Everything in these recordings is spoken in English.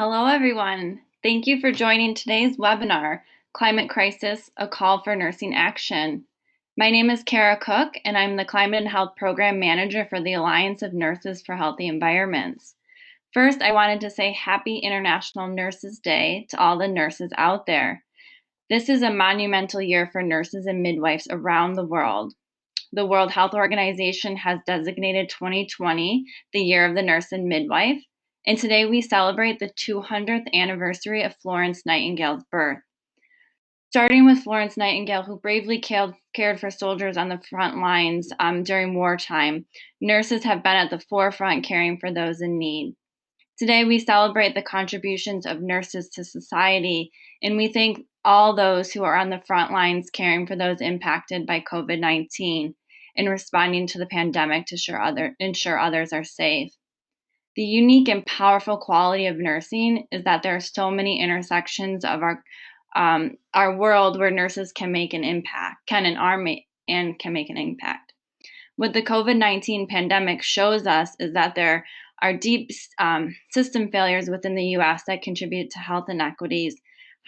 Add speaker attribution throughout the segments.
Speaker 1: Hello, everyone. Thank you for joining today's webinar, Climate Crisis, a Call for Nursing Action. My name is Kara Cook, and I'm the Climate and Health Program Manager for the Alliance of Nurses for Healthy Environments. First, I wanted to say Happy International Nurses Day to all the nurses out there. This is a monumental year for nurses and midwives around the world. The World Health Organization has designated 2020 the Year of the Nurse and Midwife, and today we celebrate the 200th anniversary of Florence Nightingale's birth. Starting with Florence Nightingale, who bravely cared for soldiers on the front lines during wartime, nurses have been at the forefront caring for those in need. Today we celebrate the contributions of nurses to society, and we thank all those who are on the front lines caring for those impacted by COVID-19 and responding to the pandemic to ensure others are safe. The unique and powerful quality of nursing is that there are so many intersections of our world where nurses can make an impact, can make an impact. What the COVID-19 pandemic shows us is that there are deep system failures within the U.S. that contribute to health inequities,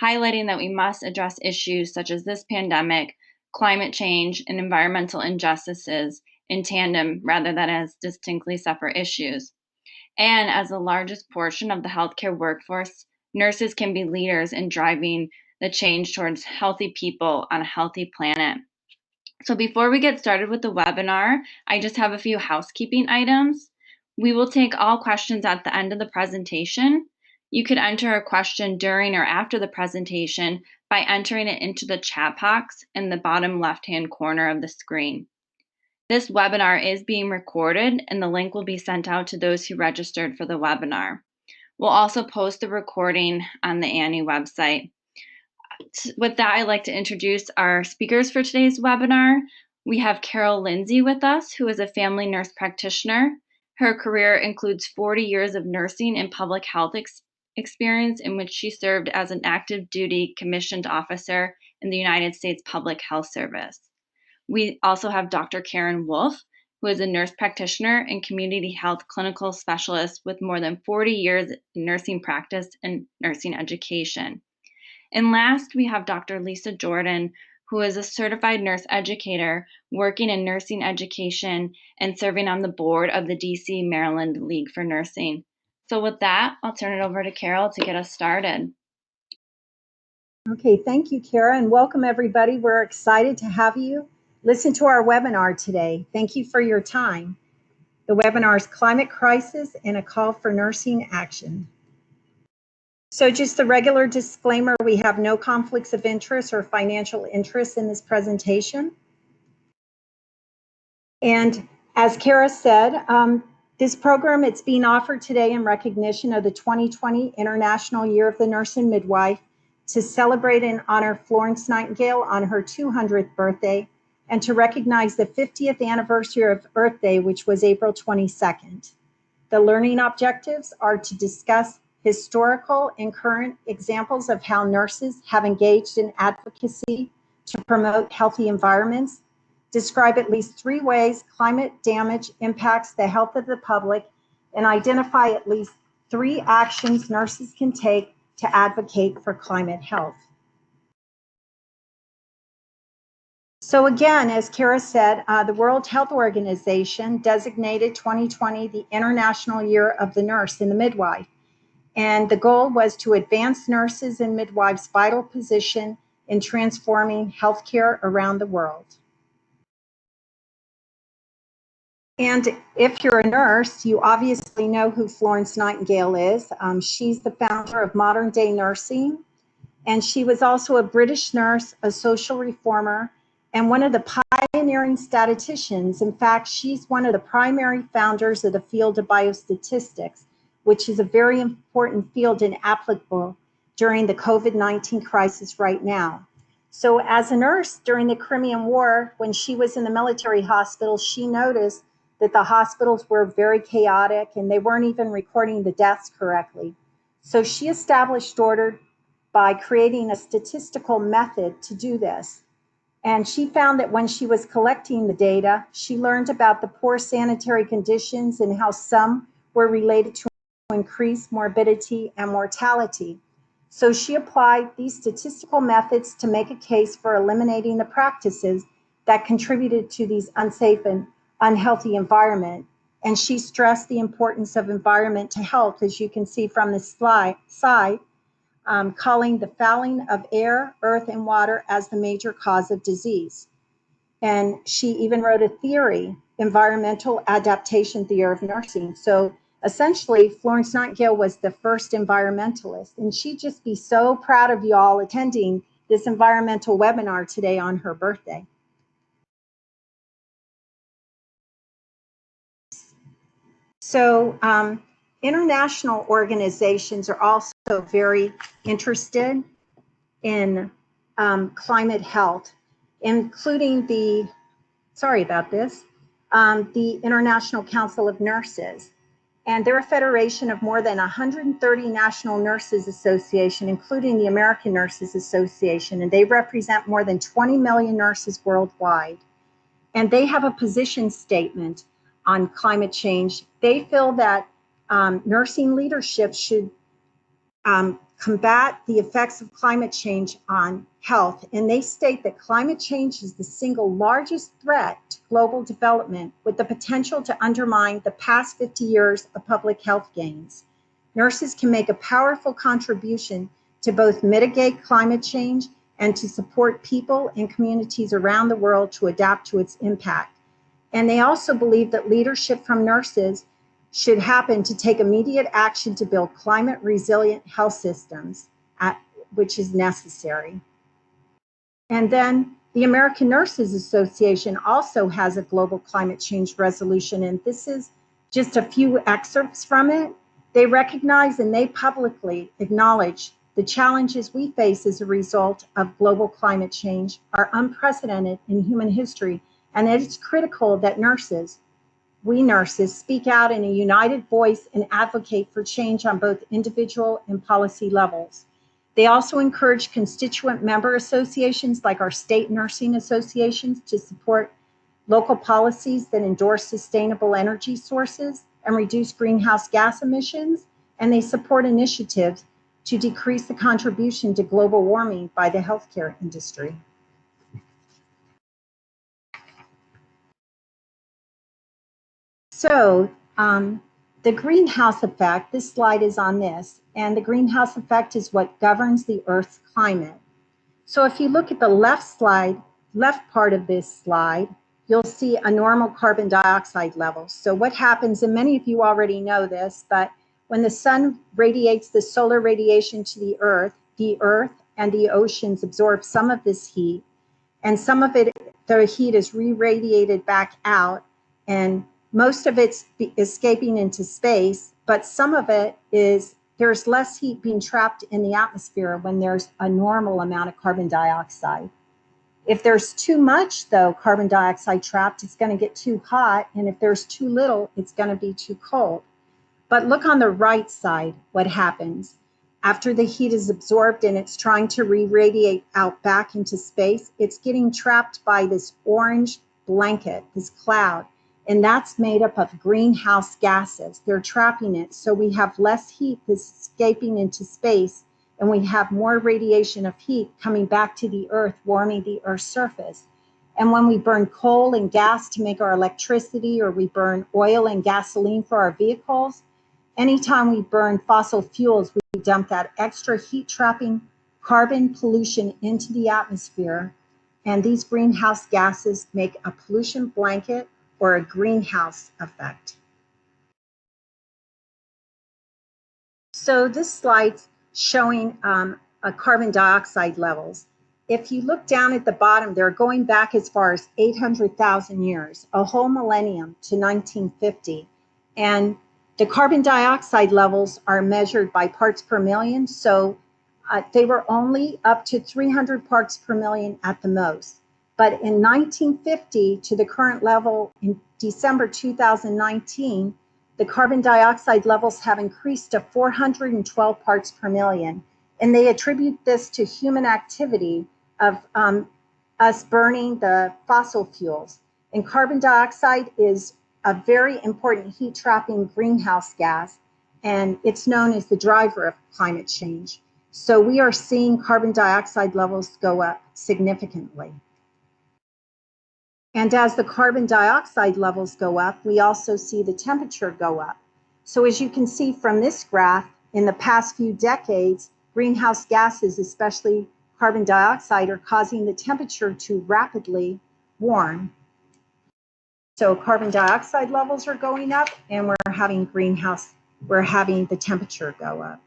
Speaker 1: highlighting that we must address issues such as this pandemic, climate change, and environmental injustices in tandem rather than as distinctly separate issues. And as the largest portion of the healthcare workforce, nurses can be leaders in driving the change towards healthy people on a healthy planet. So before we get started with the webinar, I just have a few housekeeping items. We will take all questions at the end of the presentation. You could enter a question during or after the presentation by entering it into the chat box in the bottom left-hand corner of the screen. This webinar is being recorded, and the link will be sent out to those who registered for the webinar. We'll also post the recording on the Annie website. With that, I'd like to introduce our speakers for today's webinar. We have Carol Lindsey with us, who is a family nurse practitioner. Her career includes 40 years of nursing and public health experience in which she served as an active duty commissioned officer in the United States Public Health Service. We also have Dr. Karen Wolf, who is a nurse practitioner and community health clinical specialist with more than 40 years in nursing practice and nursing education. And last, we have Dr. Lisa Jordan, who is a certified nurse educator working in nursing education and serving on the board of the DC Maryland League for Nursing. So with that, I'll turn it over to Carol to get us started.
Speaker 2: Okay, thank you, Kara, and welcome everybody. We're excited to have you listen to our webinar today. Thank you for your time. The webinar is Climate Crisis and a Call for Nursing Action. So just the regular disclaimer, we have no conflicts of interest or financial interest in this presentation. And as Kara said, this program, it's being offered today in recognition of the 2020 International Year of the Nurse and Midwife to celebrate and honor Florence Nightingale on her 200th birthday and to recognize the 50th anniversary of Earth Day, which was April 22nd. The learning objectives are to discuss historical and current examples of how nurses have engaged in advocacy to promote healthy environments, describe at least 3 ways climate damage impacts the health of the public, and identify at least 3 actions nurses can take to advocate for climate health. So again, as Kara said, the World Health Organization designated 2020 the International Year of the Nurse and the Midwife. And the goal was to advance nurses and midwives' vital position in transforming healthcare around the world. And if you're a nurse, you obviously know who Florence Nightingale is. She's the founder of modern day nursing. And she was also a British nurse, a social reformer, and one of the pioneering statisticians. In fact, she's one of the primary founders of the field of biostatistics, which is a very important field and applicable during the COVID-19 crisis right now. So as a nurse during the Crimean War, when she was in the military hospital, she noticed that the hospitals were very chaotic and they weren't even recording the deaths correctly. So she established order by creating a statistical method to do this. And she found that when she was collecting the data, she learned about the poor sanitary conditions and how some were related to increase morbidity and mortality. So she applied these statistical methods to make a case for eliminating the practices that contributed to these unsafe and unhealthy environment. And she stressed the importance of environment to health, as you can see from this slide, calling the fouling of air, earth, and water as the major cause of disease. And she even wrote a theory, environmental adaptation theory of nursing. So essentially, Florence Nightingale was the first environmentalist, and she'd just be so proud of you all attending this environmental webinar today on her birthday. So international organizations are also very interested in climate health, including the International Council of Nurses. And they're a federation of more than 130 national nurses association, including the American Nurses Association, and they represent more than 20 million nurses worldwide. And they have a position statement on climate change. They feel that nursing leadership should combat the effects of climate change on health. And they state that climate change is the single largest threat to global development, with the potential to undermine the past 50 years of public health gains. Nurses can make a powerful contribution to both mitigate climate change and to support people and communities around the world to adapt to its impact. And they also believe that leadership from nurses should happen to take immediate action to build climate resilient health systems, which is necessary. And then the American Nurses Association also has a global climate change resolution, and this is just a few excerpts from it. They recognize and they publicly acknowledge the challenges we face as a result of global climate change are unprecedented in human history, and that it's critical that we nurses speak out in a united voice and advocate for change on both individual and policy levels. They also encourage constituent member associations like our state nursing associations to support local policies that endorse sustainable energy sources and reduce greenhouse gas emissions. And they support initiatives to decrease the contribution to global warming by the healthcare industry. So the greenhouse effect, this slide is on this, and the greenhouse effect is what governs the Earth's climate. So if you look at the left part of this slide, you'll see a normal carbon dioxide level. So what happens, and many of you already know this, but when the sun radiates the solar radiation to the Earth and the oceans absorb some of this heat, and some of it, the heat is re-radiated back out, and most of it's escaping into space, but some of it is, there's less heat being trapped in the atmosphere when there's a normal amount of carbon dioxide. If there's too much, though, carbon dioxide trapped, it's going to get too hot, and if there's too little, it's going to be too cold. But look on the right side, what happens. After the heat is absorbed and it's trying to re-radiate out back into space, it's getting trapped by this orange blanket, this cloud. And that's made up of greenhouse gases. They're trapping it, so we have less heat that's escaping into space, and we have more radiation of heat coming back to the Earth, warming the Earth's surface. And when we burn coal and gas to make our electricity, or we burn oil and gasoline for our vehicles, anytime we burn fossil fuels, we dump that extra heat-trapping carbon pollution into the atmosphere, and these greenhouse gases make a pollution blanket or a greenhouse effect. So this slide's showing carbon dioxide levels. If you look down at the bottom, they're going back as far as 800,000 years, a whole millennium to 1950. And the carbon dioxide levels are measured by parts per million. So they were only up to 300 parts per million at the most. But in 1950 to the current level in December 2019, the carbon dioxide levels have increased to 412 parts per million. And they attribute this to human activity of us burning the fossil fuels. And carbon dioxide is a very important heat-trapping greenhouse gas. and it's known as the driver of climate change. So we are seeing carbon dioxide levels go up significantly. And as the carbon dioxide levels go up, we also see the temperature go up. So as you can see from this graph, in the past few decades, greenhouse gases, especially carbon dioxide, are causing the temperature to rapidly warm. So carbon dioxide levels are going up, and we're having the temperature go up.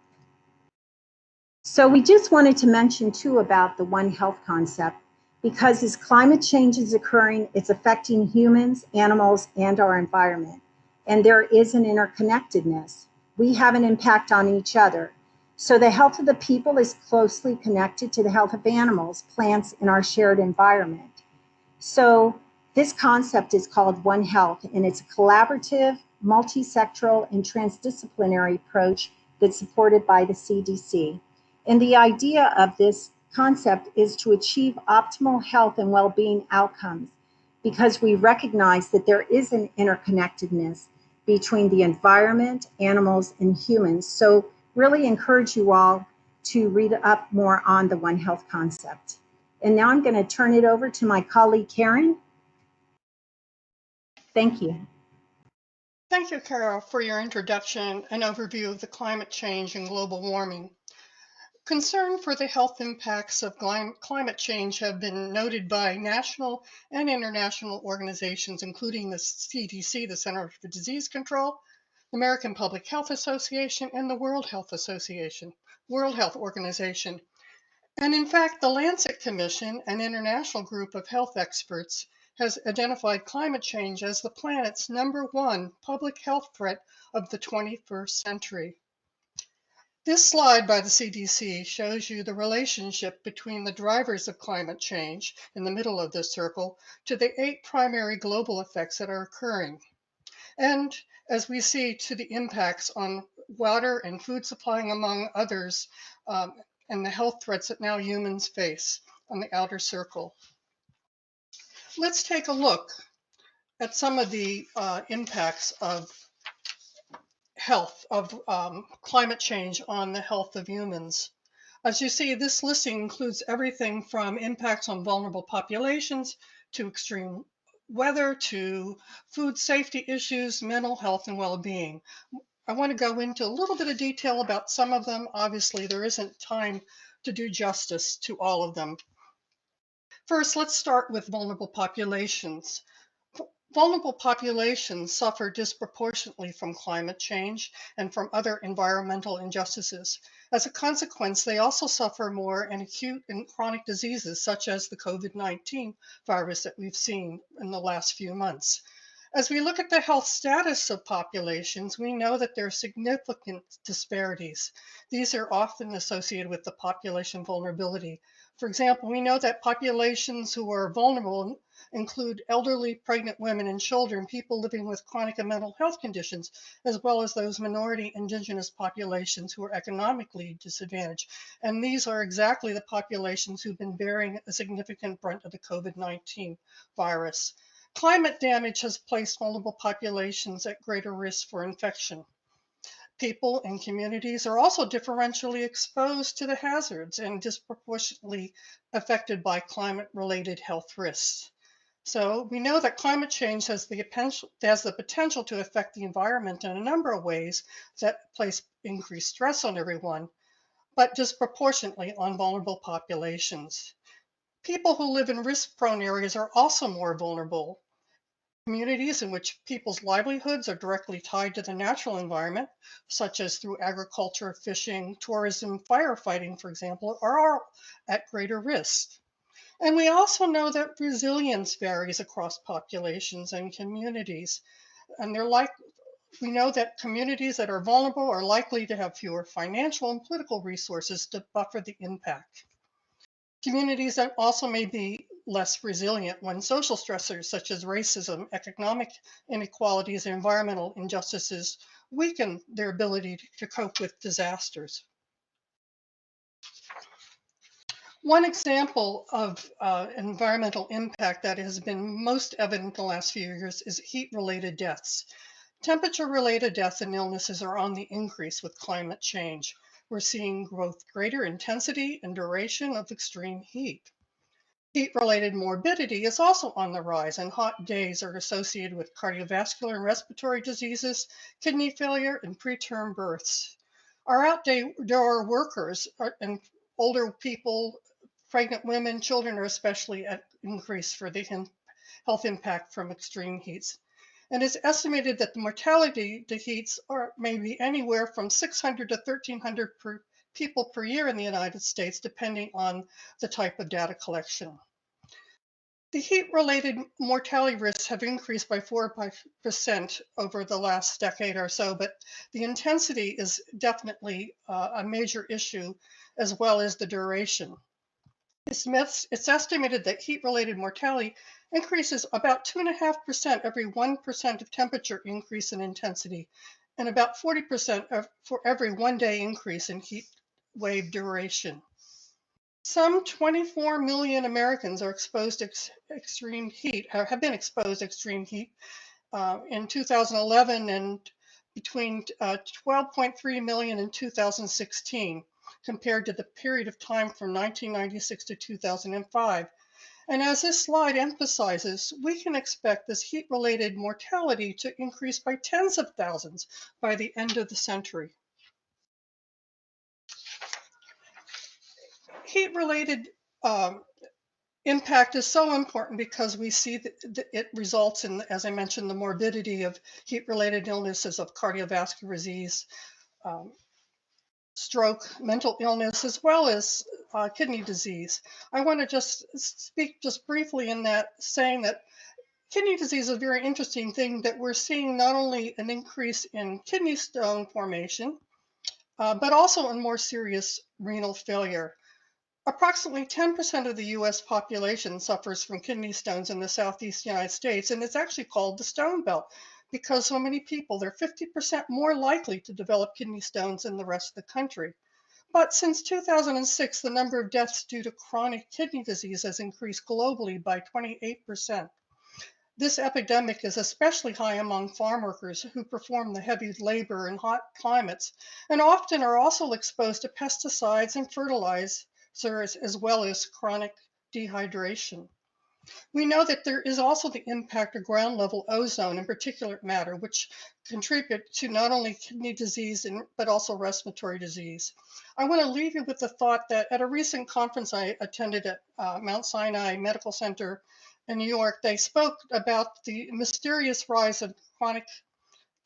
Speaker 2: So we just wanted to mention too about the One Health concept, because as climate change is occurring, it's affecting humans, animals, and our environment. And there is an interconnectedness. We have an impact on each other. So the health of the people is closely connected to the health of animals, plants, and our shared environment. So this concept is called One Health, and it's a collaborative, multi-sectoral, and transdisciplinary approach that's supported by the CDC. And the idea of this concept is to achieve optimal health and well-being outcomes, because we recognize that there is an interconnectedness between the environment, animals, and humans. So really encourage you all to read up more on the One Health concept. And now I'm going to turn it over to my colleague, Karen. Thank you.
Speaker 3: Thank you, Carol, for your introduction and overview of the climate change and global warming. Concern for the health impacts of climate change have been noted by national and international organizations, including the CDC, the Center for Disease Control, the American Public Health Association, and the World Health Organization. And in fact, the Lancet Commission, an international group of health experts, has identified climate change as the planet's #1 public health threat of the 21st century. This slide by the CDC shows you the relationship between the drivers of climate change in the middle of this circle to the 8 primary global effects that are occurring. And as we see, to the impacts on water and food supplying, among others, and the health threats that now humans face on the outer circle. Let's take a look at some of the impacts of climate change on the health of humans. As you see, this listing includes everything from impacts on vulnerable populations to extreme weather to food safety issues, mental health, and well-being. I want to go into a little bit of detail about some of them. Obviously, there isn't time to do justice to all of them. First, let's start with vulnerable populations. Vulnerable populations suffer disproportionately from climate change and from other environmental injustices. As a consequence, they also suffer more in acute and chronic diseases such as the COVID-19 virus that we've seen in the last few months. As we look at the health status of populations, we know that there are significant disparities. These are often associated with the population vulnerability. For example, we know that populations who are vulnerable include elderly, pregnant women and children, people living with chronic and mental health conditions, as well as those minority indigenous populations who are economically disadvantaged. And these are exactly the populations who've been bearing a significant brunt of the COVID-19 virus. Climate damage has placed vulnerable populations at greater risk for infection. People and communities are also differentially exposed to the hazards and disproportionately affected by climate-related health risks. So we know that climate change has the potential to affect the environment in a number of ways that place increased stress on everyone, but disproportionately on vulnerable populations. People who live in risk-prone areas are also more vulnerable. Communities in which people's livelihoods are directly tied to the natural environment, such as through agriculture, fishing, tourism, firefighting, for example, are all at greater risk. And we also know that resilience varies across populations and communities. And we know that communities that are vulnerable are likely to have fewer financial and political resources to buffer the impact. Communities that also may be less resilient when social stressors such as racism, economic inequalities, and environmental injustices weaken their ability to cope with disasters. One example of environmental impact that has been most evident in the last few years is heat-related deaths. Temperature-related deaths and illnesses are on the increase with climate change. We're seeing both greater intensity and duration of extreme heat. Heat-related morbidity is also on the rise, and hot days are associated with cardiovascular and respiratory diseases, kidney failure, and preterm births. Our outdoor workers and older people, pregnant women, children are especially at increase for the health impact from extreme heats. And it's estimated that the mortality to heats are maybe anywhere from 600 to 1,300 people per year in the United States, depending on the type of data collection. The heat-related mortality risks have increased by 4% over the last decade or so, but the intensity is definitely a major issue, as well as the duration. It's estimated that heat-related mortality increases about 2.5% every 1% of temperature increase in intensity, and about 40% for every 1 day increase in heat wave duration. Some 24 million Americans are exposed to extreme heat, or have been exposed to extreme heat in 2011, and between 12.3 million in 2016, compared to the period of time from 1996 to 2005. And as this slide emphasizes, we can expect this heat-related mortality to increase by tens of thousands by the end of the century. Heat-related impact is so important because we see that it results in, as I mentioned, the morbidity of heat-related illnesses of cardiovascular disease, stroke, mental illness, as well as kidney disease. I want to just speak just briefly in that, saying that kidney disease is a very interesting thing, that we're seeing not only an increase in kidney stone formation, but also in more serious renal failure. Approximately 10% of the US population suffers from kidney stones in the Southeast United States, and it's actually called the Stone Belt because so many people, they're 50% more likely to develop kidney stones than the rest of the country. But since 2006, the number of deaths due to chronic kidney disease has increased globally by 28%. This epidemic is especially high among farm workers who perform the heavy labor in hot climates and often are also exposed to pesticides and fertilizers, as well as chronic dehydration. We know that there is also the impact of ground level ozone and particulate matter, which contribute to not only kidney disease but also respiratory disease. I want to leave you with the thought that at a recent conference I attended at Mount Sinai Medical Center in New York, they spoke about the mysterious rise of chronic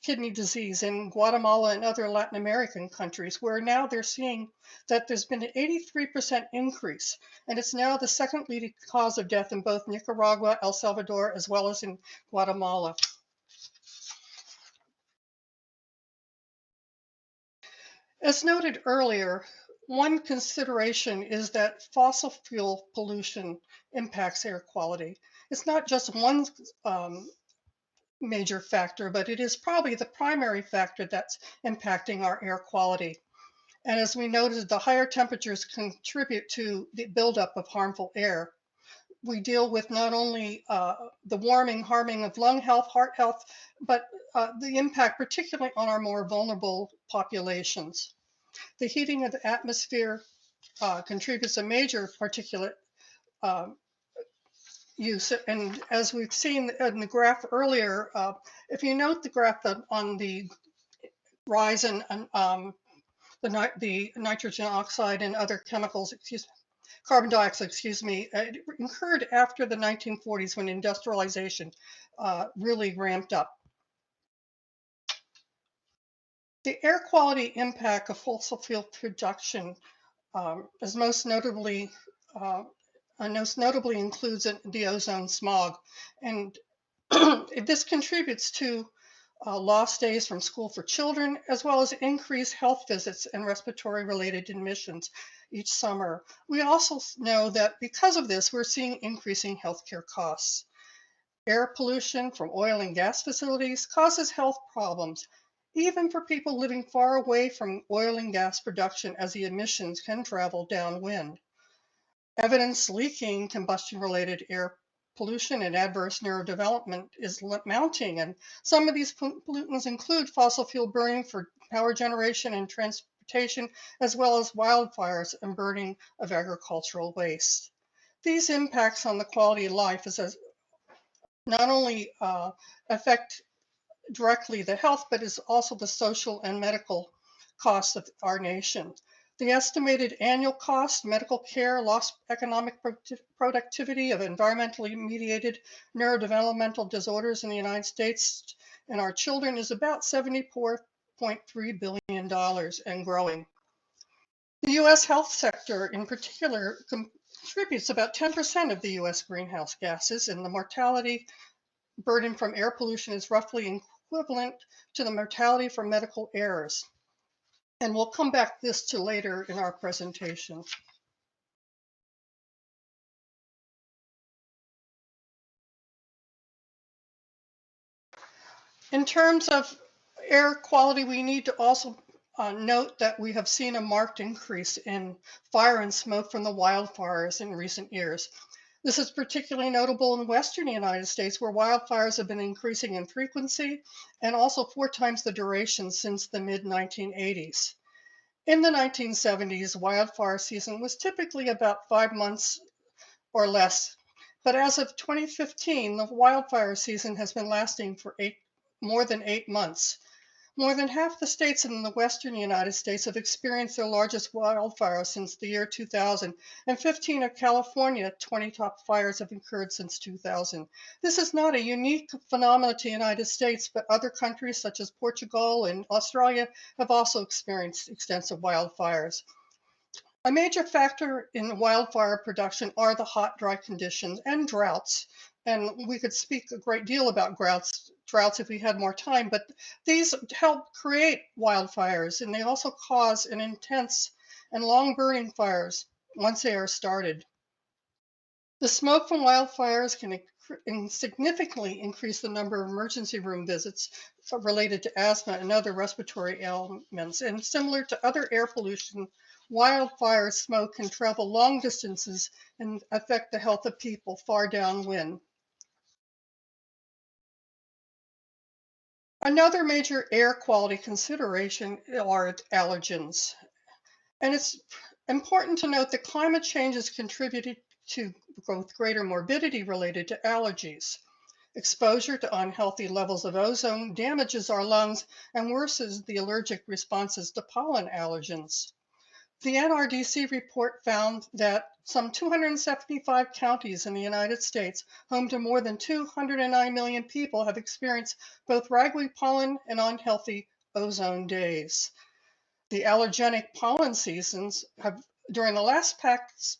Speaker 3: kidney disease in Guatemala and other Latin American countries, where now they're seeing that there's been an 83% increase, and it's now the second leading cause of death in both Nicaragua, El Salvador, as well as in Guatemala. As noted earlier, one consideration is that fossil fuel pollution impacts air quality. It's not just one major factor, but it is probably the primary factor that's impacting our air quality. And as we noted, the higher temperatures contribute to the buildup of harmful air. We deal with not only the harming of lung health, heart health, but the impact particularly on our more vulnerable populations. The heating of the atmosphere contributes a major particulate use. And as we've seen in the graph earlier, if you note the graph on the rise in the nitrogen oxide and other chemicals, carbon dioxide, it occurred after the 1940s when industrialization really ramped up. The air quality impact of fossil fuel production is most notably includes the ozone smog. And this contributes to lost days from school for children, as well as increased health visits and respiratory related admissions each summer. We also know that because of this, we're seeing increasing healthcare costs. Air pollution from oil and gas facilities causes health problems, even for people living far away from oil and gas production, as the emissions can travel downwind. Evidence leaking combustion related air pollution and adverse neurodevelopment is mounting. And some of these pollutants include fossil fuel burning for power generation and transportation, as well as wildfires and burning of agricultural waste. These impacts on the quality of life not only affect directly the health, but is also the social and medical costs of our nation. The estimated annual cost, medical care, lost economic productivity of environmentally mediated neurodevelopmental disorders in the United States and our children is about $74.3 billion and growing. The U.S. health sector in particular contributes about 10% of the U.S. greenhouse gases, and the mortality burden from air pollution is roughly equivalent to the mortality from medical errors. And we'll come back to later in our presentation. In terms of air quality, we need to also note that we have seen a marked increase in fire and smoke from the wildfires in recent years. This is particularly notable in the western United States, where wildfires have been increasing in frequency and also 4 times the duration since the mid-1980s. In the 1970s, wildfire season was typically about 5 months or less, but as of 2015, the wildfire season has been lasting for more than 8 months. More than half the states in the western United States have experienced their largest wildfires since the year 2000, and 15 of California's 20 top fires have occurred since 2000. This is not a unique phenomenon to the United States, but other countries such as Portugal and Australia have also experienced extensive wildfires. A major factor in wildfire production are the hot, dry conditions and droughts. And we could speak a great deal about droughts if we had more time, but these help create wildfires, and they also cause an intense and long burning fires once they are started. The smoke from wildfires can significantly increase the number of emergency room visits related to asthma and other respiratory ailments. And similar to other air pollution, wildfire smoke can travel long distances and affect the health of people far downwind. Another major air quality consideration are allergens. And it's important to note that climate change has contributed to both greater morbidity related to allergies. Exposure to unhealthy levels of ozone damages our lungs and worsens the allergic responses to pollen allergens. The NRDC report found that some 275 counties in the United States, home to more than 209 million people, have experienced both ragweed pollen and unhealthy ozone days. The allergenic pollen seasons during the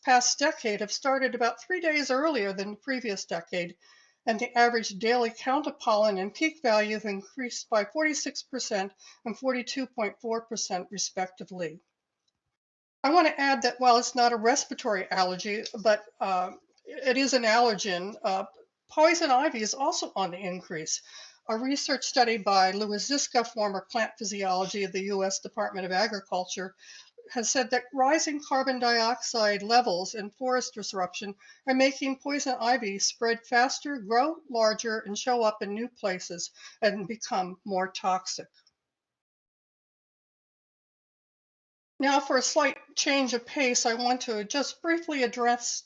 Speaker 3: past decade have started about 3 days earlier than the previous decade, and the average daily count of pollen and peak value have increased by 46% and 42.4% respectively. I want to add that while it's not a respiratory allergy, but it is an allergen, poison ivy is also on the increase. A research study by Louis Ziska, former plant physiology of the U.S. Department of Agriculture, has said that rising carbon dioxide levels and forest disruption are making poison ivy spread faster, grow larger, and show up in new places and become more toxic. Now, for a slight change of pace, I want to just briefly address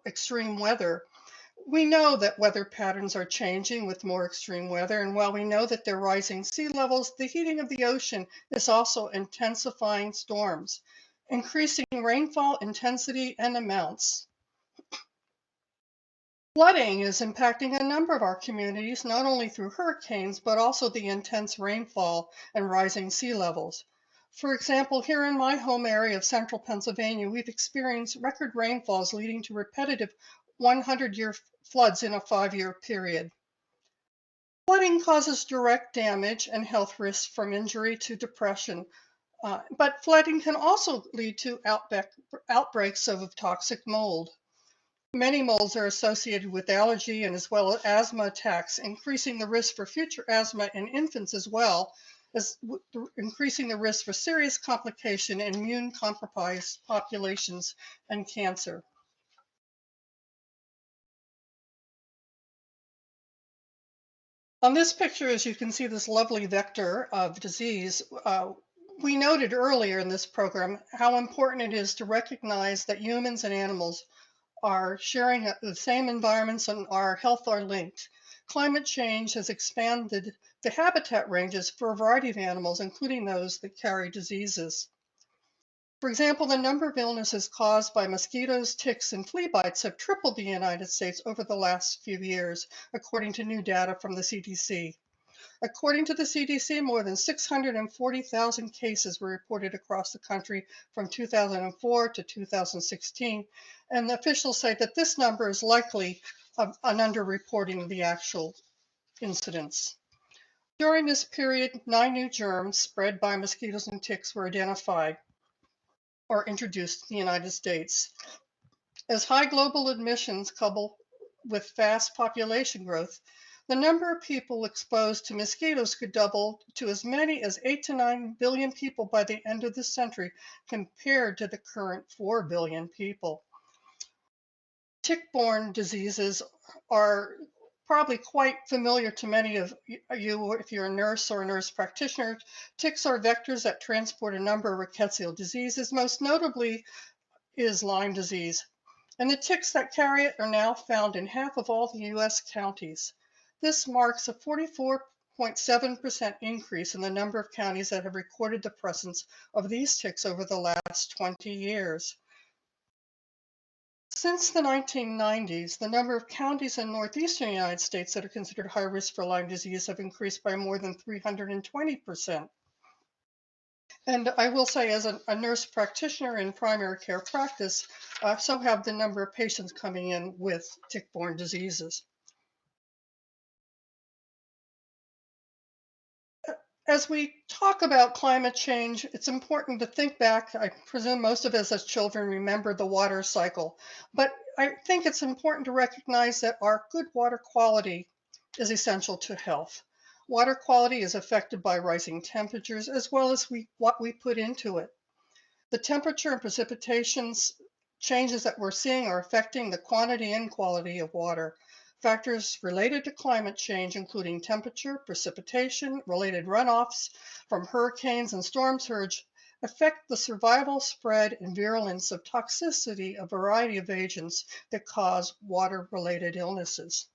Speaker 3: extreme weather. We know that weather patterns are changing with more extreme weather, and while we know that there are rising sea levels, the heating of the ocean is also intensifying storms, increasing rainfall intensity and amounts. Flooding is impacting a number of our communities, not only through hurricanes, but also the intense rainfall and rising sea levels. For example, here in my home area of central Pennsylvania, we've experienced record rainfalls leading to repetitive 100-year floods in a 5-year period. Flooding causes direct damage and health risks from injury to depression, but flooding can also lead to outbreaks of toxic mold. Many molds are associated with allergy and as well as asthma attacks, increasing the risk for future asthma in infants as well as increasing the risk for serious complication in immune-compromised populations and cancer. On this picture, as you can see, this lovely vector of disease, we noted earlier in this program how important it is to recognize that humans and animals are sharing the same environments and our health are linked. Climate change has expanded the habitat ranges for a variety of animals, including those that carry diseases. For example, the number of illnesses caused by mosquitoes, ticks, and flea bites have tripled in the United States over the last few years, according to new data from the CDC. According to the CDC, more than 640,000 cases were reported across the country from 2004 to 2016, and the officials say that this number is likely an underreporting the actual incidence. During this period, 9 new germs spread by mosquitoes and ticks were identified or introduced in the United States. As high global admissions couple with fast population growth, the number of people exposed to mosquitoes could double to as many as 8 to 9 billion people by the end of this century, compared to the current 4 billion people. Tick-borne diseases are probably quite familiar to many of you if you're a nurse or a nurse practitioner. Ticks are vectors that transport a number of rickettsial diseases, most notably is Lyme disease. And the ticks that carry it are now found in half of all the U.S. counties. This marks a 44.7% increase in the number of counties that have recorded the presence of these ticks over the last 20 years. Since the 1990s, the number of counties in northeastern United States that are considered high risk for Lyme disease have increased by more than 320%. And I will say, as a nurse practitioner in primary care practice, so have the number of patients coming in with tick-borne diseases. As we talk about climate change, it's important to think back. I presume most of us as children remember the water cycle, but I think it's important to recognize that our good water quality is essential to health. Water quality is affected by rising temperatures as well as what we put into it. The temperature and precipitation changes that we're seeing are affecting the quantity and quality of water. Factors related to climate change, including temperature, precipitation, related runoffs from hurricanes and storm surge, affect the survival, spread, and virulence of toxicity of a variety of agents that cause water-related illnesses.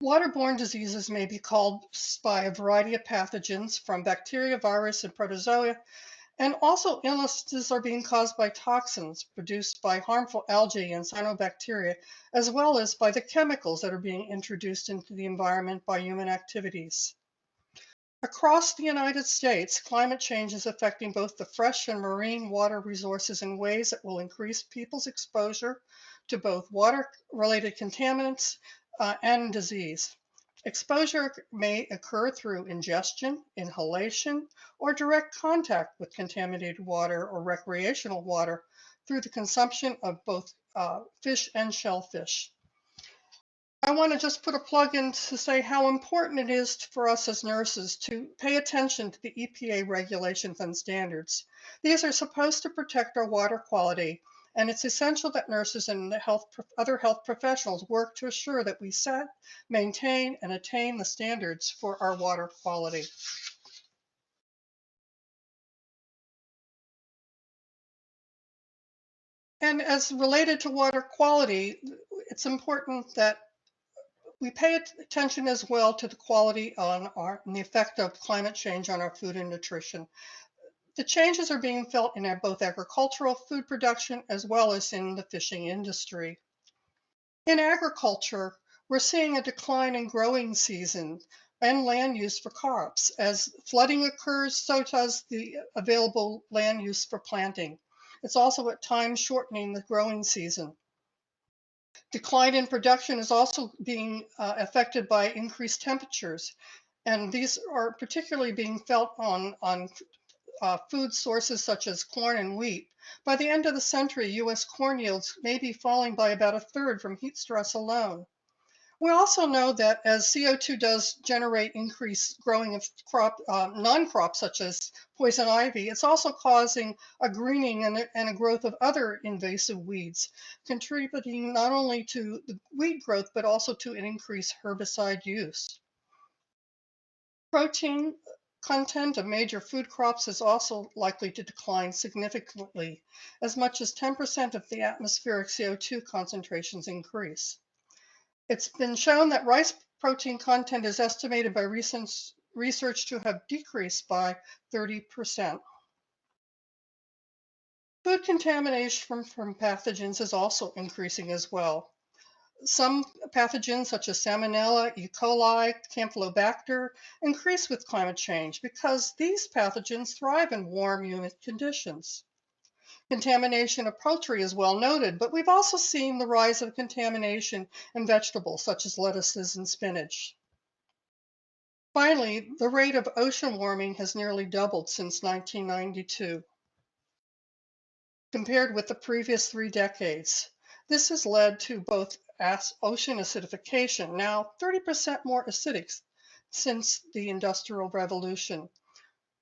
Speaker 3: Waterborne diseases may be caused by a variety of pathogens, from bacteria, virus, and protozoa, and also illnesses are being caused by toxins produced by harmful algae and cyanobacteria, as well as by the chemicals that are being introduced into the environment by human activities. Across the United States, climate change is affecting both the fresh and marine water resources in ways that will increase people's exposure to both water-related contaminants and disease. Exposure may occur through ingestion, inhalation, or direct contact with contaminated water or recreational water through the consumption of both fish and shellfish. I want to just put a plug in to say how important it is for us as nurses to pay attention to the EPA regulations and standards. These are supposed to protect our water quality, and it's essential that nurses and other health professionals work to assure that we set, maintain, and attain the standards for our water quality. And as related to water quality, it's important that we pay attention as well to the quality and the effect of climate change on our food and nutrition. The changes are being felt in both agricultural food production as well as in the fishing industry. In agriculture, we're seeing a decline in growing season and land use for crops. As flooding occurs, so does the available land use for planting. It's also at times shortening the growing season. Decline in production is also being affected by increased temperatures, and these are particularly being felt on food sources such as corn and wheat. By the end of the century, U.S. corn yields may be falling by about a third from heat stress alone. We also know that as CO2 does generate increased growing of non-crops such as poison ivy, it's also causing a greening and a growth of other invasive weeds, contributing not only to the weed growth, but also to an increased herbicide use. Protein content of major food crops is also likely to decline significantly, as much as 10% of the atmospheric CO2 concentrations increase. It's been shown that rice protein content is estimated by recent research to have decreased by 30%. Food contamination from pathogens is also increasing as well. Some pathogens such as Salmonella, E. coli, Campylobacter increase with climate change because these pathogens thrive in warm, humid conditions. Contamination of poultry is well noted, but we've also seen the rise of contamination in vegetables such as lettuces and spinach. Finally, the rate of ocean warming has nearly doubled since 1992, compared with the previous 3 decades. This has led to both ocean acidification, now 30% more acidic since the Industrial Revolution.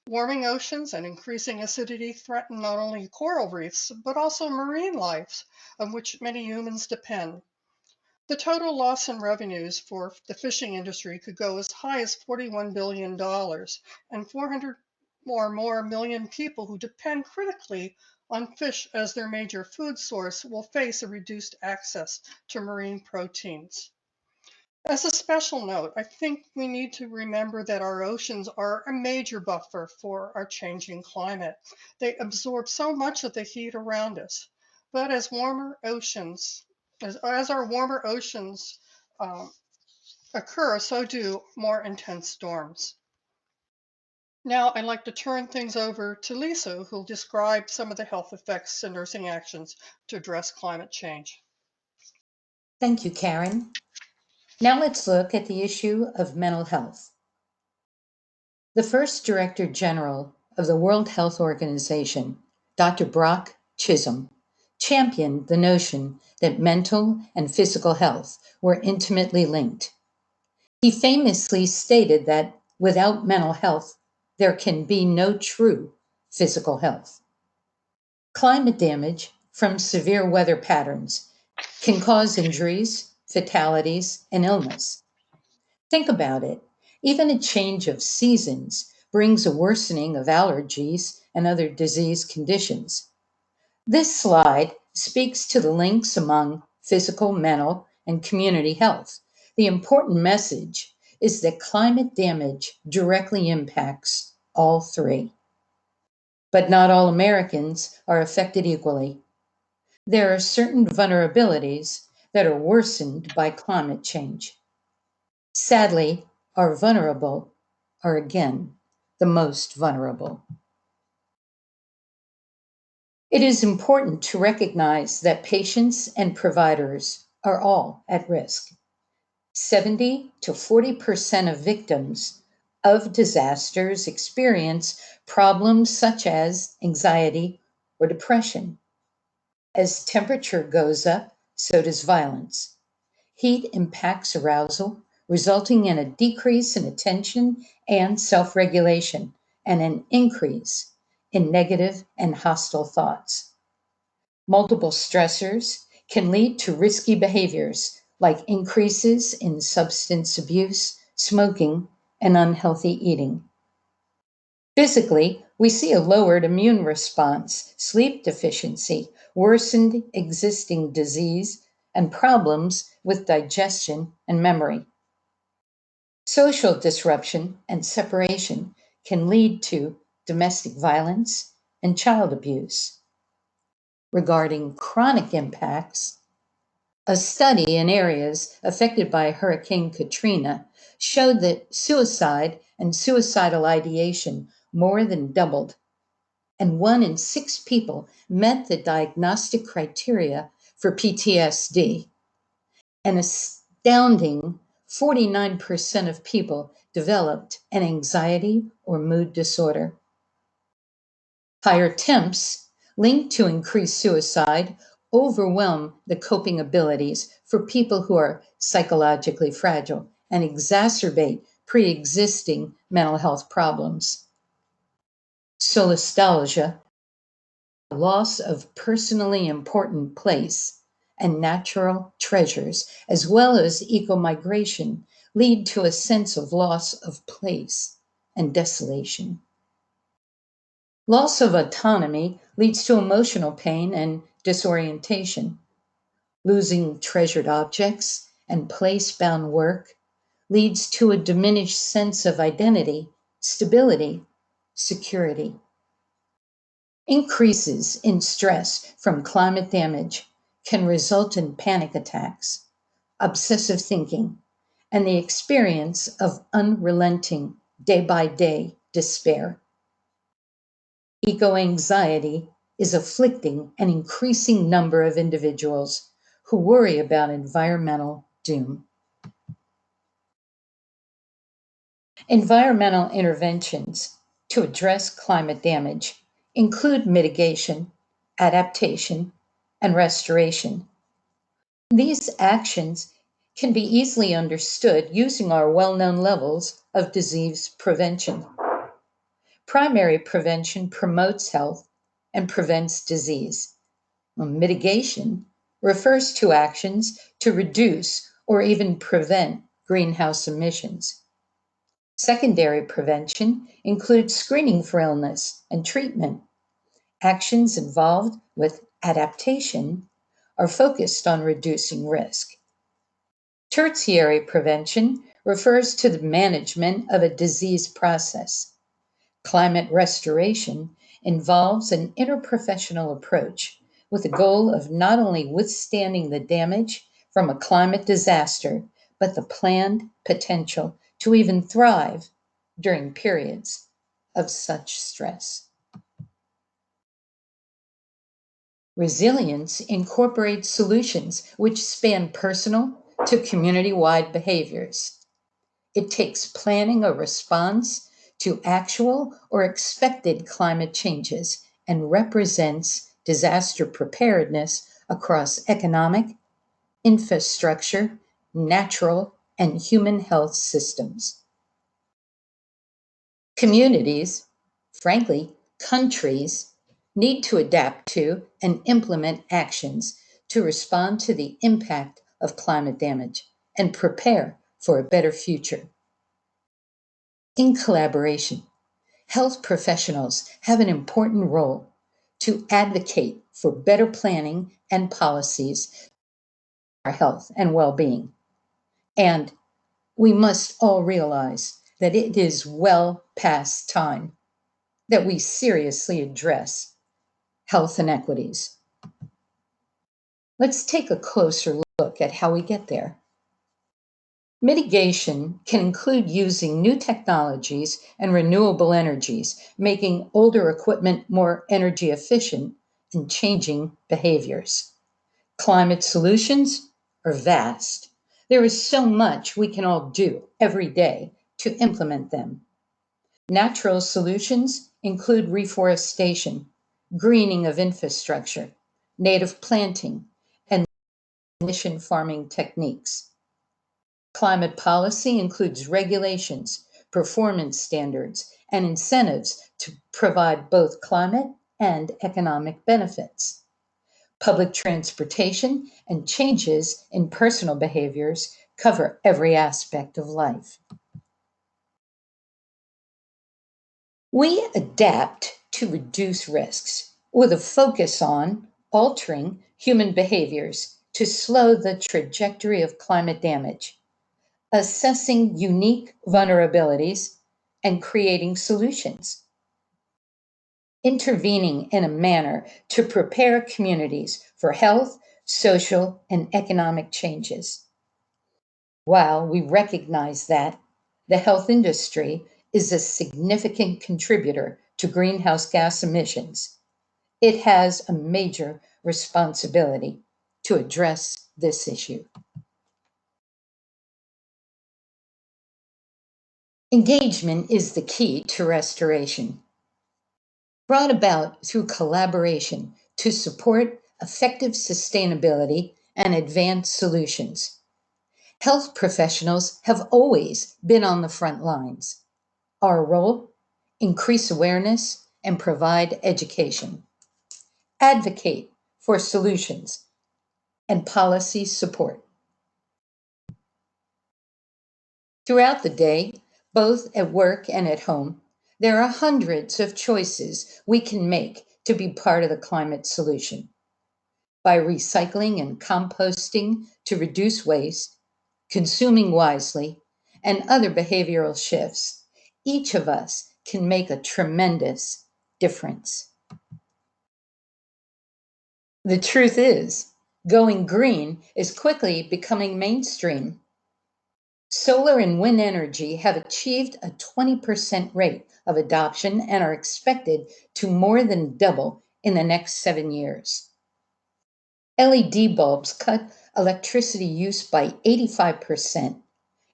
Speaker 3: Warming oceans and increasing acidity threaten not only coral reefs, but also marine life, on which many humans depend. The total loss in revenues for the fishing industry could go as high as $41 billion, and 400 or more million people who depend critically on fish as their major food source will face a reduced access to marine proteins. As a special note, I think we need to remember that our oceans are a major buffer for our changing climate. They absorb so much of the heat around us. But as our warmer oceans occur, so do more intense storms. Now I'd like to turn things over to Lisa, who'll describe some of the health effects and nursing actions to address climate change.
Speaker 4: Thank you, Karen. Now let's look at the issue of mental health. The first Director General of the World Health Organization, Dr. Brock Chisholm, championed the notion that mental and physical health were intimately linked. He famously stated that without mental health, there can be no true physical health. Climate damage from severe weather patterns can cause injuries, fatalities, and illness. Think about it. Even a change of seasons brings a worsening of allergies and other disease conditions. This slide speaks to the links among physical, mental, and community health. The important message is that climate damage directly impacts all three. But not all Americans are affected equally. There are certain vulnerabilities that are worsened by climate change. Sadly, our vulnerable are again the most vulnerable. It is important to recognize that patients and providers are all at risk. 70 to 40% of victims of disasters experience problems such as anxiety or depression. As temperature goes up, so does violence. Heat impacts arousal, resulting in a decrease in attention and self-regulation, and an increase in negative and hostile thoughts. Multiple stressors can lead to risky behaviors like increases in substance abuse, smoking, and unhealthy eating. Physically, we see a lowered immune response, sleep deficiency, worsened existing disease, and problems with digestion and memory. Social disruption and separation can lead to domestic violence and child abuse. Regarding chronic impacts, a study in areas affected by Hurricane Katrina showed that suicide and suicidal ideation more than doubled, and 1 in 6 people met the diagnostic criteria for PTSD. An astounding 49% of people developed an anxiety or mood disorder. Higher temps linked to increased suicide overwhelm the coping abilities for people who are psychologically fragile and exacerbate pre-existing mental health problems. Solastalgia, loss of personally important place and natural treasures, as well as eco-migration, lead to a sense of loss of place and desolation. Loss of autonomy leads to emotional pain and disorientation. Losing treasured objects and place-bound work leads to a diminished sense of identity, stability, security. Increases in stress from climate damage can result in panic attacks, obsessive thinking, and the experience of unrelenting day-by-day despair. Eco-anxiety is afflicting an increasing number of individuals who worry about environmental doom. Environmental interventions to address climate damage include mitigation, adaptation, and restoration. These actions can be easily understood using our well-known levels of disease prevention. Primary prevention promotes health and prevents disease. Mitigation refers to actions to reduce or even prevent greenhouse emissions. Secondary prevention includes screening for illness and treatment. Actions involved with adaptation are focused on reducing risk. Tertiary prevention refers to the management of a disease process. Climate restoration involves an interprofessional approach with the goal of not only withstanding the damage from a climate disaster, but the planned potential to even thrive during periods of such stress. Resilience incorporates solutions which span personal to community-wide behaviors. It takes planning a response to actual or expected climate changes and represents disaster preparedness across economic, infrastructure, natural, and human health systems. Communities, frankly, countries, need to adapt to and implement actions to respond to the impact of climate damage and prepare for a better future. In collaboration, health professionals have an important role to advocate for better planning and policies for our health and well-being. And we must all realize that it is well past time that we seriously address health inequities. Let's take a closer look at how we get there. Mitigation can include using new technologies and renewable energies, making older equipment more energy efficient and changing behaviors. Climate solutions are vast. There is so much we can all do every day to implement them. Natural solutions include reforestation, greening of infrastructure, native planting, and emission farming techniques. Climate policy includes regulations, performance standards, and incentives to provide both climate and economic benefits. Public transportation and changes in personal behaviors cover every aspect of life. We adapt to reduce risks with a focus on altering human behaviors to slow the trajectory of climate damage, assessing unique vulnerabilities, and creating solutions. Intervening in a manner to prepare communities for health, social, and economic changes. While we recognize that the health industry is a significant contributor to greenhouse gas emissions, it has a major responsibility to address this issue. Engagement is the key to restoration, brought about through collaboration to support effective sustainability, and advanced solutions. Health professionals have always been on the front lines. Our role? Increase awareness and provide education. Advocate for solutions and policy support. Throughout the day, both at work and at home, there are hundreds of choices we can make to be part of the climate solution. By recycling and composting to reduce waste, consuming wisely, and other behavioral shifts, each of us can make a tremendous difference. The truth is, going green is quickly becoming mainstream. Solar and wind energy have achieved a 20% rate of adoption and are expected to more than double in the next 7 years. LED bulbs cut electricity use by 85%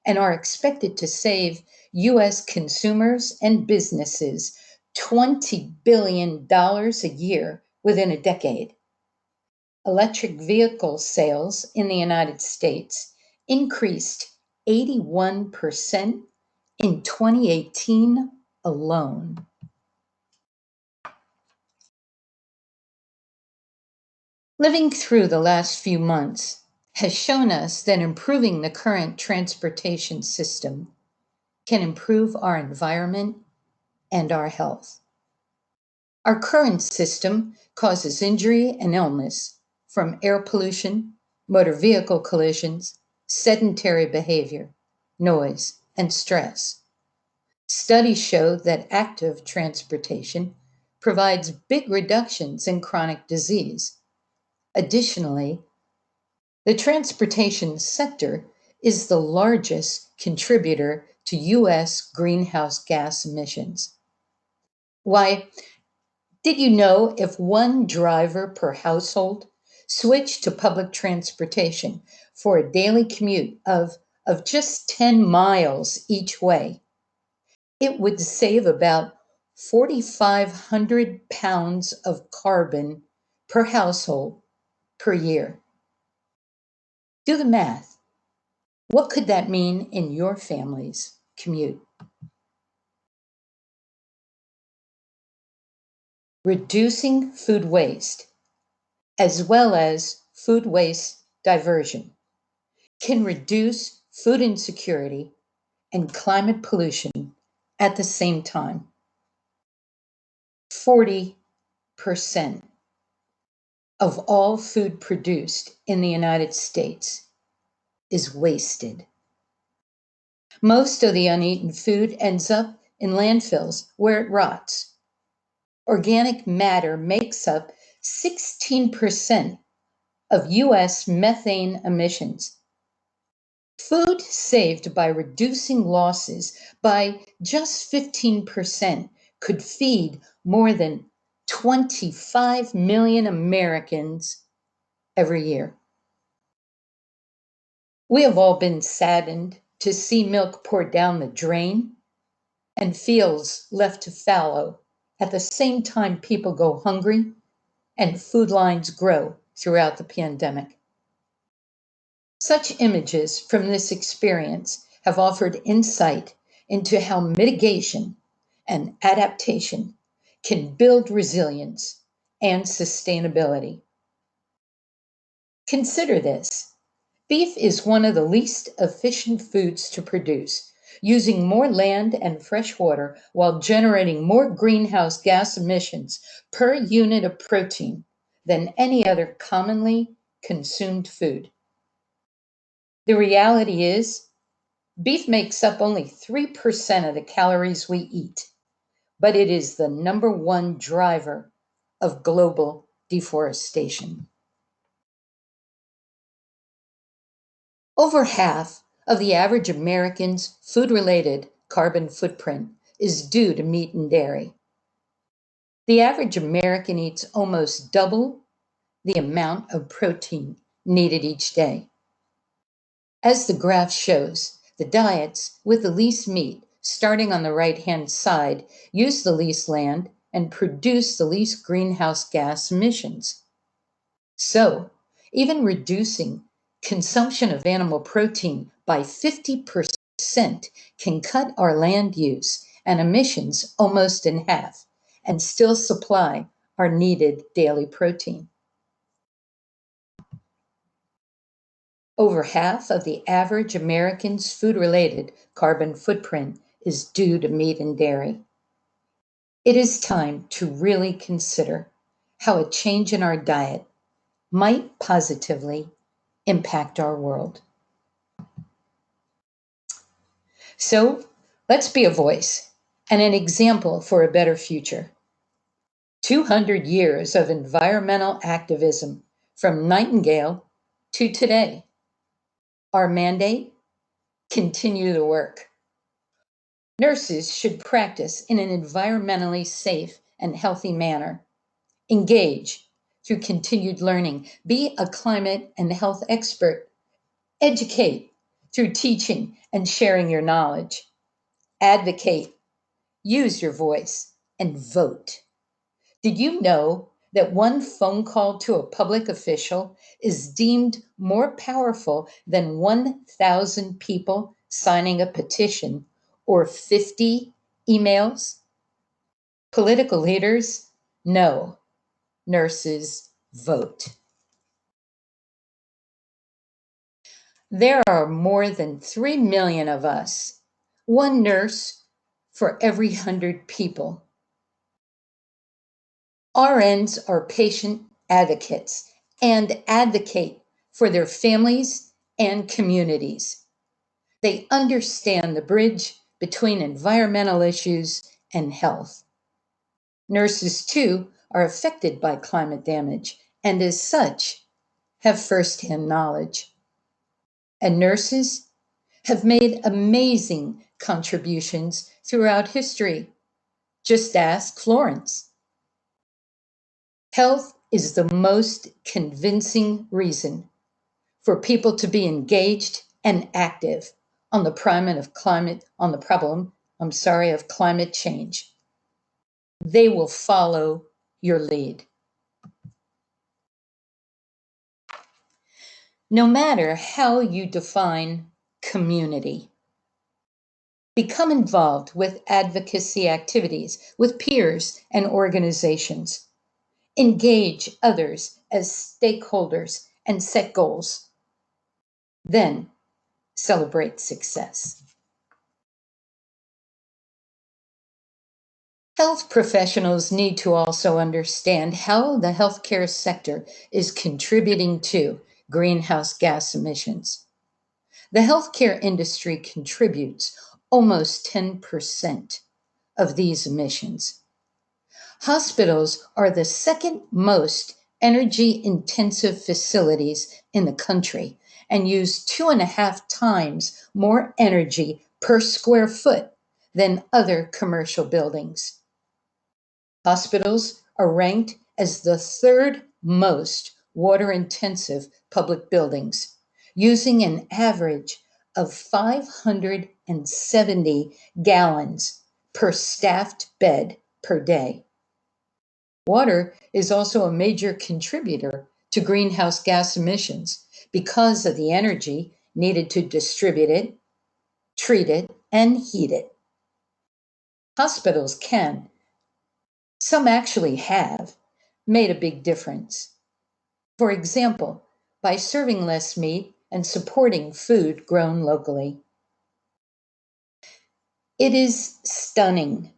Speaker 4: and are expected to save US consumers and businesses $20 billion a year within a decade. Electric vehicle sales in the United States increased 81% in 2018 alone. Living through the last few months has shown us that improving the current transportation system can improve our environment and our health. Our current system causes injury and illness from air pollution, motor vehicle collisions, sedentary behavior, noise, and stress. Studies show that active transportation provides big reductions in chronic disease. Additionally, the transportation sector is the largest contributor to US greenhouse gas emissions. Why, did you know if one driver per household switched to public transportation for a daily commute of just 10 miles each way, it would save about 4,500 pounds of carbon per household per year? Do the math. What could that mean in your family's commute? Reducing food waste, as well as food waste diversion, can reduce food insecurity and climate pollution at the same time. 40% of all food produced in the United States is wasted. Most of the uneaten food ends up in landfills where it rots. Organic matter makes up 16% of US methane emissions. Food saved by reducing losses by just 15% could feed more than 25 million Americans every year. We have all been saddened to see milk poured down the drain and fields left to fallow at the same time people go hungry and food lines grow throughout the pandemic. Such images from this experience have offered insight into how mitigation and adaptation can build resilience and sustainability. Consider this. Beef is one of the least efficient foods to produce, using more land and fresh water while generating more greenhouse gas emissions per unit of protein than any other commonly consumed food. The reality is, beef makes up only 3% of the calories we eat, but it is the number one driver of global deforestation. Over half of the average American's food-related carbon footprint is due to meat and dairy. The average American eats almost double the amount of protein needed each day. As the graph shows, the diets with the least meat, starting on the right-hand side, use the least land and produce the least greenhouse gas emissions. So, even reducing consumption of animal protein by 50% can cut our land use and emissions almost in half and still supply our needed daily protein. Over half of the average American's food-related carbon footprint is due to meat and dairy. It is time to really consider how a change in our diet might positively impact our world. So let's be a voice and an example for a better future. 200 years of environmental activism from Nightingale to today. Our mandate: continue the work. Nurses should practice in an environmentally safe and healthy manner. Engage through continued learning. Be a climate and health expert. Educate through teaching and sharing your knowledge. Advocate. Use your voice and vote. Did you know that one phone call to a public official is deemed more powerful than 1,000 people signing a petition or 50 emails? Political leaders, no. Nurses, vote. There are more than 3 million of us, one nurse for every 100 people. RNs are patient advocates and advocate for their families and communities. They understand the bridge between environmental issues and health. Nurses, too, are affected by climate damage and, as such, have firsthand knowledge. And nurses have made amazing contributions throughout history. Just ask Florence. Health is the most convincing reason for people to be engaged and active on the problem of climate change. They will follow your lead. No matter how you define community, become involved with advocacy activities with peers and organizations. Engage others as stakeholders and set goals. Then celebrate success. Health professionals need to also understand how the healthcare sector is contributing to greenhouse gas emissions. The healthcare industry contributes almost 10% of these emissions. Hospitals are the second most energy-intensive facilities in the country and use 2.5 times more energy per square foot than other commercial buildings. Hospitals are ranked as the third most water-intensive public buildings, using an average of 570 gallons per staffed bed per day. Water is also a major contributor to greenhouse gas emissions because of the energy needed to distribute it, treat it, and heat it. Hospitals can, some actually have, made a big difference. For example, by serving less meat and supporting food grown locally. It is stunning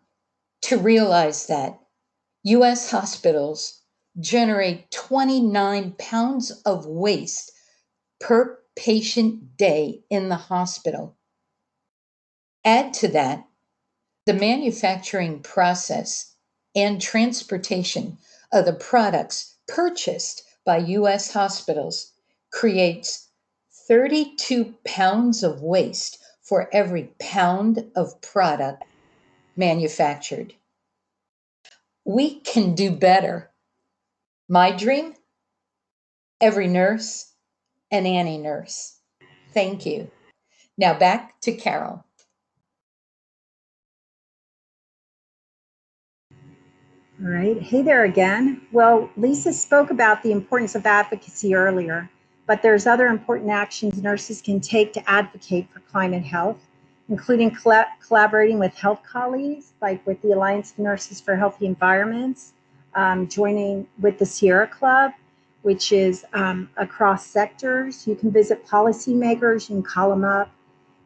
Speaker 4: to realize that U.S. hospitals generate 29 pounds of waste per patient day in the hospital. Add to that the manufacturing process and transportation of the products purchased by U.S. hospitals creates 32 pounds of waste for every pound of product manufactured. We can do better. My dream? Every nurse, a nanny nurse. Thank you. Now back to Carol.
Speaker 2: All right. Hey there again. Well, Lisa spoke about the importance of advocacy earlier, but there's other important actions nurses can take to advocate for climate health, including collaborating with health colleagues, like with the Alliance of Nurses for Healthy Environments, joining with the Sierra Club, which is across sectors. You can visit policymakers, you can call them up.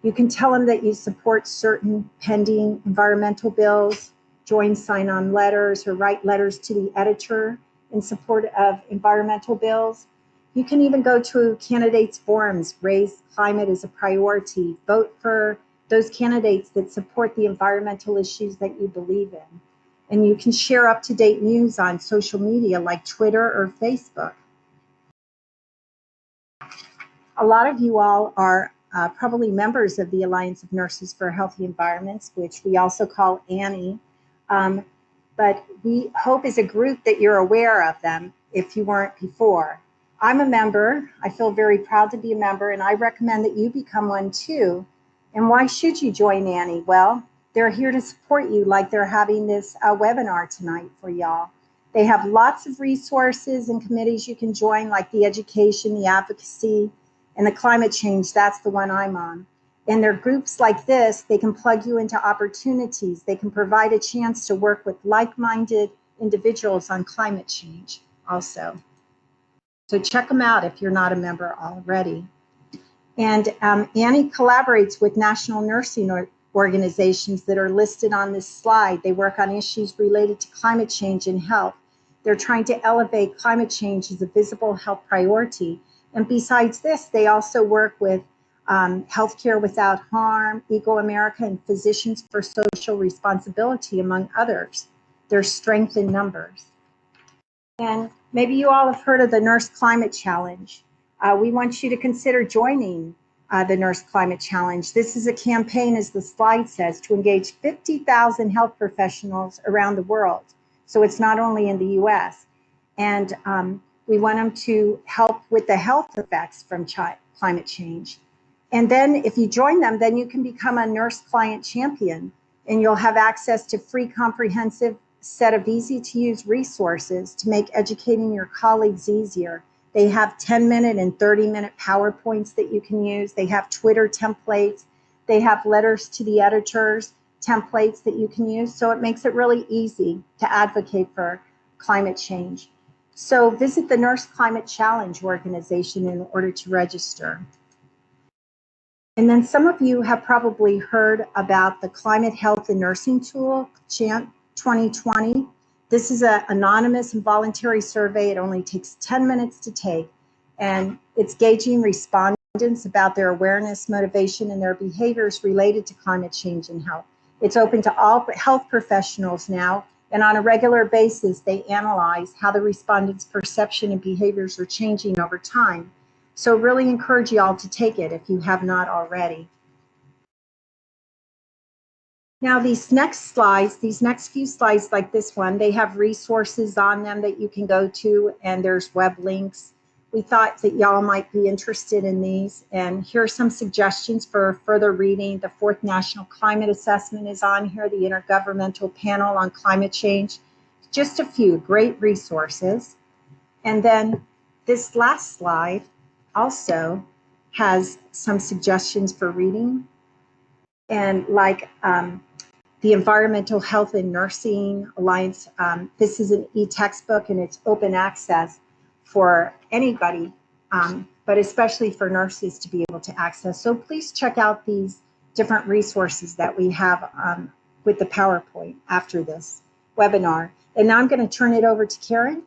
Speaker 2: You can tell them that you support certain pending environmental bills, join sign-on letters, or write letters to the editor in support of environmental bills. You can even go to candidates' forums, raise climate as a priority, vote for those candidates that support the environmental issues that you believe in. And you can share up-to-date news on social media like Twitter or Facebook. A lot of you all are probably members of the Alliance of Nurses for Healthy Environments, which we also call ANNE. But we hope as a group that you're aware of them if you weren't before. I'm a member. I feel very proud to be a member, and I recommend that you become one too. And why should you join ANNE? Well, they're here to support you, like they're having this webinar tonight for y'all. They have lots of resources and committees you can join, like the education, the advocacy, and the climate change. That's the one I'm on. And their groups like this, they can plug you into opportunities. They can provide a chance to work with like-minded individuals on climate change also. So check them out if you're not a member already. And ANNE collaborates with national nursing organizations that are listed on this slide. They work on issues related to climate change and health. They're trying to elevate climate change as a visible health priority. And besides this, they also work with Healthcare Without Harm, Eco America, and Physicians for Social Responsibility, among others. There's strength in numbers. And maybe you all have heard of the Nurse Climate Challenge. We want you to consider joining the Nurse Climate Challenge. This is a campaign, as the slide says, to engage 50,000 health professionals around the world. So it's not only in the US. And we want them to help with the health effects from climate change. And then if you join them, then you can become a nurse client champion, and you'll have access to free comprehensive set of easy to use resources to make educating your colleagues easier. They have 10-minute and 30-minute PowerPoints that you can use. They have Twitter templates. They have letters to the editors templates that you can use. So it makes it really easy to advocate for climate change. So visit the Nurse Climate Challenge organization in order to register. And then some of you have probably heard about the Climate Health and Nursing Tool, CHANT 2020. This is an anonymous and voluntary survey. It only takes 10 minutes to take, and it's gauging respondents about their awareness, motivation, and their behaviors related to climate change and health. It's open to all health professionals now, and on a regular basis, they analyze how the respondents' perception and behaviors are changing over time. So really encourage you all to take it if you have not already. Now these next few slides like this one, they have resources on them that you can go to, and there's web links. We thought that y'all might be interested in these, and here are some suggestions for further reading. The 4th National Climate Assessment is on here, the Intergovernmental Panel on Climate Change. Just a few great resources. And then this last slide also has some suggestions for reading, and like the Environmental Health and Nursing Alliance. This is an e-textbook, and it's open access for anybody, but especially for nurses to be able to access. So please check out these different resources that we have with the PowerPoint after this webinar. And now I'm going to turn it over to Karen.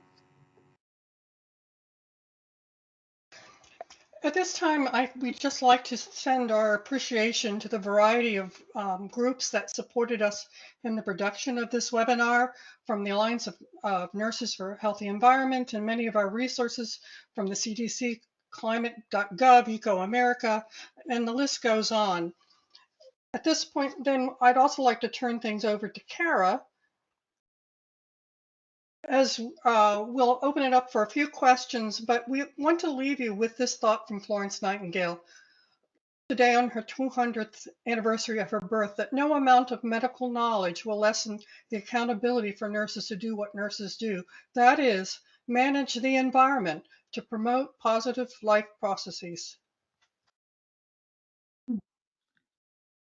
Speaker 3: At this time, we'd just like to send our appreciation to the variety of groups that supported us in the production of this webinar, from the Alliance of Nurses for a Healthy Environment, and many of our resources from the CDC, climate.gov, Eco America, and the list goes on. At this point, then, I'd also like to turn things over to Kara, as we'll open it up for a few questions, but we want to leave you with this thought from Florence Nightingale. today on her 200th anniversary of her birth that no amount of medical knowledge will lessen the accountability for nurses to do what nurses do. That is, manage the environment to promote positive life processes.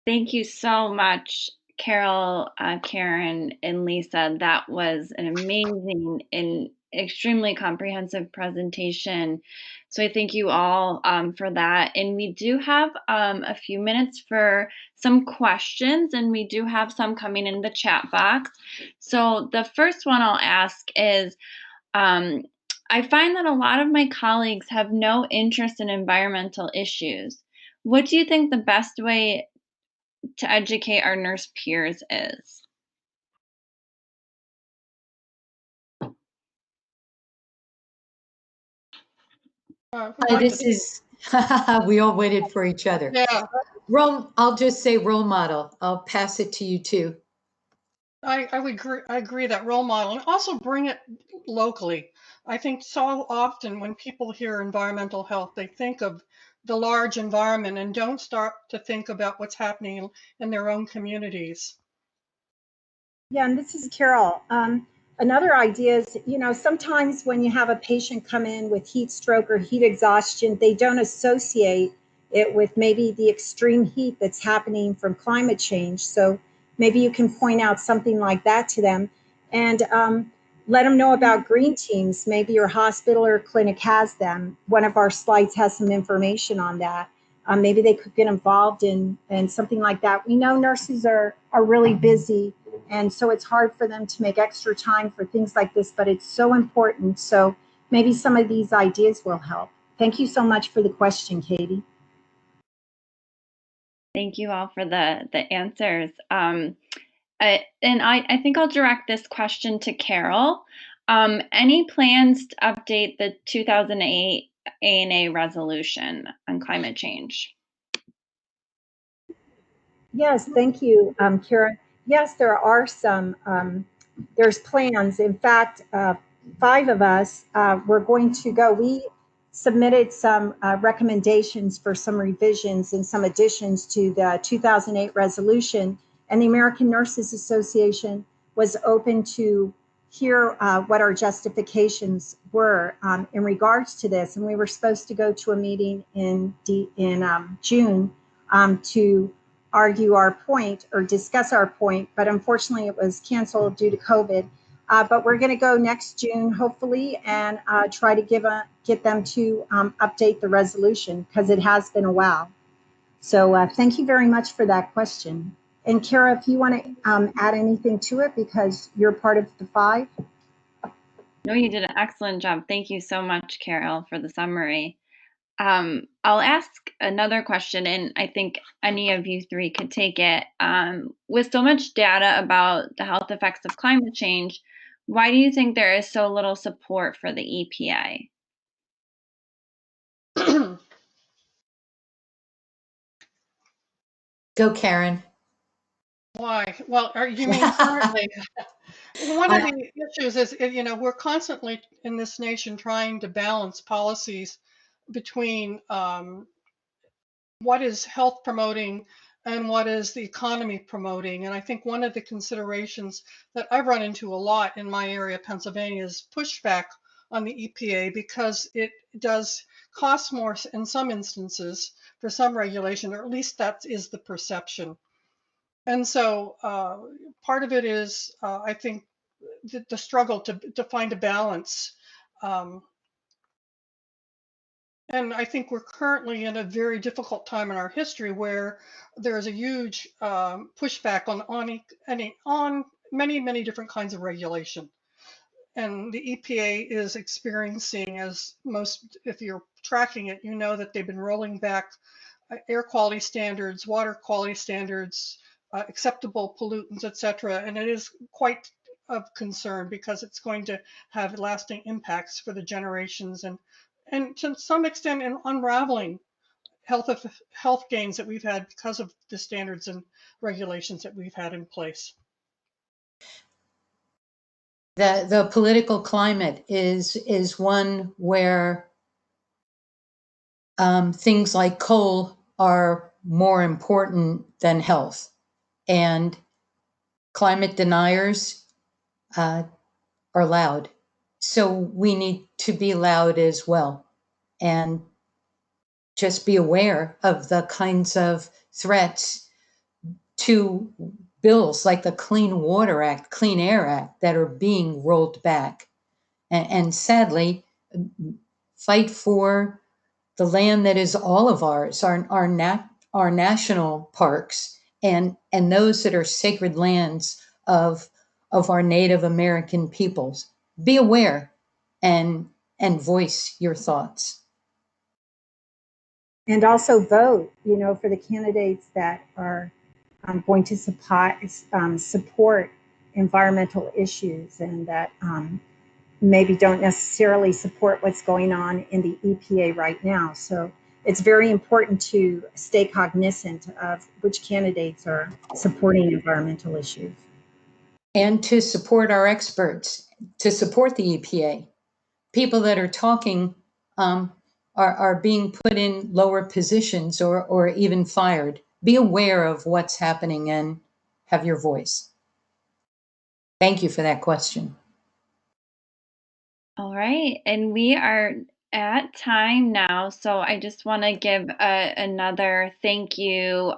Speaker 1: Thank you so much, Carol, Karen, and Lisa. That was an amazing and extremely comprehensive presentation. So I thank you all for that. And we do have a few minutes for some questions, and we do have some coming in the chat box. So the first one I'll ask is, I find that a lot of my colleagues have no interest in environmental issues. What do you think the best way to educate our nurse peers is?
Speaker 3: Who'd like
Speaker 4: This
Speaker 3: to?
Speaker 4: is, we all waited for each other.
Speaker 3: Yeah,
Speaker 4: I'll just say role model. I'll pass it to you too.
Speaker 3: I would agree. I agree that role model, and also bring it locally. I think so often when people hear environmental health, they think of the large environment and don't start to think about what's happening in their own communities.
Speaker 2: Yeah, and this is Carol. Another idea is, sometimes when you have a patient come in with heat stroke or heat exhaustion, they don't associate it with maybe the extreme heat that's happening from climate change. So maybe you can point out something like that to them and let them know about green teams. Maybe your hospital or clinic has them. One of our slides has some information on that. Maybe they could get involved in something like that. We know nurses are really busy, and so it's hard for them to make extra time for things like this, but it's so important. So maybe some of these ideas will help. Thank you so much for the question, Katie.
Speaker 1: Thank you all for the answers. And I think I'll direct this question to Carol. Any plans to update the 2008 ANA resolution on climate change?
Speaker 2: Yes, thank you, Kira. Yes, there are some, there's plans. In fact, 5 of us, we're going to go. We submitted some recommendations for some revisions and some additions to the 2008 resolution, and the American Nurses Association was open to hear what our justifications were in regards to this. And we were supposed to go to a meeting in June to argue our point or discuss our point, but unfortunately it was canceled due to COVID. But we're going to go next June, hopefully, and try to get them to update the resolution because it has been a while. So thank you very much for that question. And Kara, if you want to add anything to it because you're part of the 5.
Speaker 1: No, you did an excellent job. Thank you so much, Carol, for the summary. I'll ask another question, and I think any of you 3 could take it. With so much data about the health effects of climate change, why do you think there is so little support for the EPA?
Speaker 4: Go, Karen.
Speaker 3: Why? Well, you mean currently? One of the issues is, we're constantly in this nation trying to balance policies between what is health promoting and what is the economy promoting. And I think one of the considerations that I've run into a lot in my area, Pennsylvania, is pushback on the EPA because it does cost more in some instances for some regulation, or at least that is the perception. And so part of it is, I think, the struggle to find a balance. And I think we're currently in a very difficult time in our history where there is a huge pushback on many different kinds of regulation. And the EPA is experiencing, as most, if you're tracking it, you know that they've been rolling back air quality standards, water quality standards, acceptable pollutants, etc. And it is quite of concern because it's going to have lasting impacts for the generations and to some extent in unraveling health gains that we've had because of the standards and regulations that we've had in place.
Speaker 4: The political climate is one where things like coal are more important than health. And climate deniers are loud. So we need to be loud as well. And just be aware of the kinds of threats to bills like the Clean Water Act, Clean Air Act that are being rolled back. And sadly, fight for the land that is all of ours, our national parks, and those that are sacred lands of our Native American peoples. Be aware and voice your thoughts.
Speaker 2: And also vote, for the candidates that are going to support environmental issues and that maybe don't necessarily support what's going on in the EPA right now. So it's very important to stay cognizant of which candidates are supporting environmental issues.
Speaker 4: And to support our experts, to support the EPA. People that are talking are being put in lower positions or even fired. Be aware of what's happening and have your voice. Thank you for that question.
Speaker 1: All right, and we are at time now, so I just want to give another thank you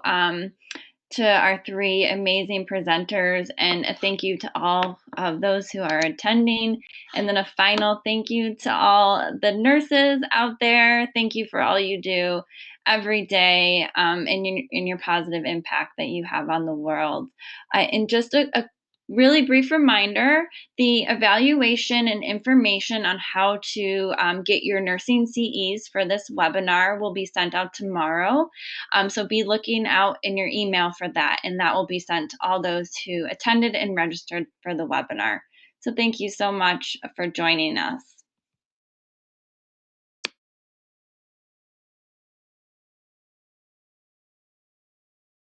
Speaker 1: to our three amazing presenters, and a thank you to all of those who are attending, and then a final thank you to all the nurses out there. Thank you for all you do every day, and in your positive impact that you have on the world. And just a really brief reminder, the evaluation and information on how to get your nursing CEs for this webinar will be sent out tomorrow. So be looking out in your email for that, and that will be sent to all those who attended and registered for the webinar. So thank you so much for joining us.